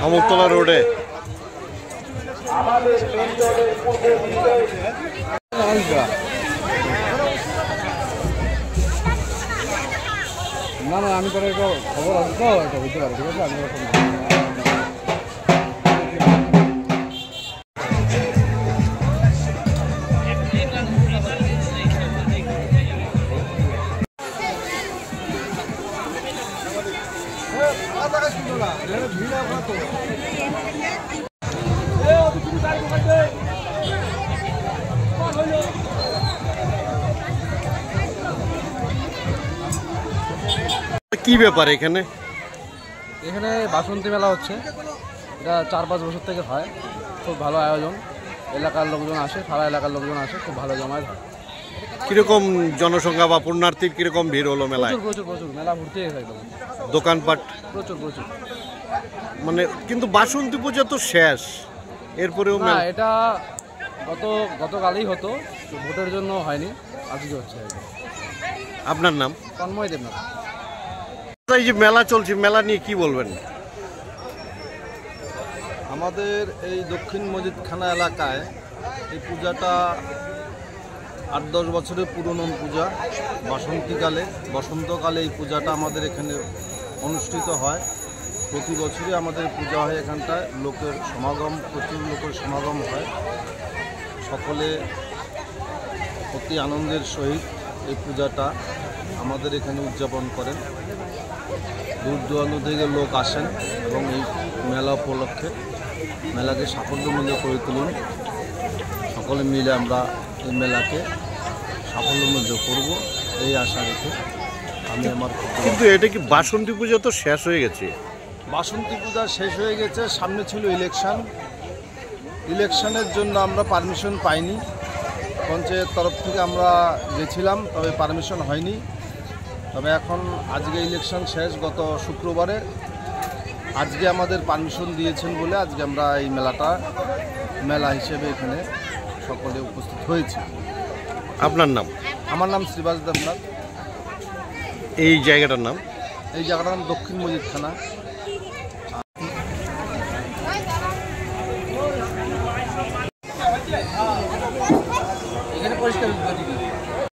আমতলা রোডে না না আমি করে খবর আছে তো এটা বুঝতে পারি ঠিক আছে আমি কি ব্যাপার এখানে? এখানে বাসন্তী মেলা হচ্ছে, এটা 4-5 বছর থেকে হয়। খুব ভালো আয়োজন, এলাকার লোকজন আসে, সারা এলাকার লোকজন আসে, খুব ভালো জমায়েত হয়। কিরকম জনসংখ্যা বা পুণ্যার্থীর কিরকম ভিড় হলো মেলায়? প্রচুর প্রচুর মেলা ভর্তি হয়ে যায়, দোকানপাট প্রচুর প্রচুর। মানে কিন্তু বাসন্তী পূজা তো শেষ, এরপরেও না এটা গতকালই হতো, ভোটের জন্য হয়নি, আজকে হচ্ছে। আপনার নাম? তন্ময় দেবনাথ। এই যে মেলা চলছে, মেলা নিয়ে কি বলবেন? আমাদের এই দক্ষিণ মজিদখানা এলাকায় এই পূজাটা 8-10 বছরের পুরনো পূজা। বসন্তকালে এই পূজাটা আমাদের এখানে অনুষ্ঠিত হয়। প্রতি বছরই আমাদের পূজা হয়, এখানটায় লোকের সমাগম, প্রচুর লোকের সমাগম হয়। সকলে অতি আনন্দের সহিত এই পূজাটা আমাদের এখানে উদযাপন করেন। দূর দূরান্ত থেকে লোক আসেন এবং এই মেলা উপলক্ষে মেলাকে সাফল্যমণ্ডিত করে তুলুন। সকলে মিলে আমরা এই মেলাকে সাফল্যমণ্ডিত করব এই আশা রেখে আমি আমার। কিন্তু এটা কি বাসন্তী পূজা তো শেষ হয়ে গেছে? বাসন্তী পূজা শেষ হয়ে গেছে, সামনে ছিল ইলেকশনের জন্য আমরা পারমিশন পাইনি। পঞ্চায়েত তরফ থেকে আমরা গেছিলাম, তবে পারমিশন হয়নি। তবে এখন আজকে ইলেকশন শেষ, গত শুক্রবারে। আজকে আমাদের পারমিশন দিয়েছেন বলে আজকে আমরা এই মেলা হিসেবে এখানে সকলে উপস্থিত হয়েছি। আপনার নাম? আমার নাম শ্রীবাস দেবনাথ। এই জায়গাটার নাম? এই জায়গাটার নাম দক্ষিণ মজিদখানা। এখানে পরিষ্কার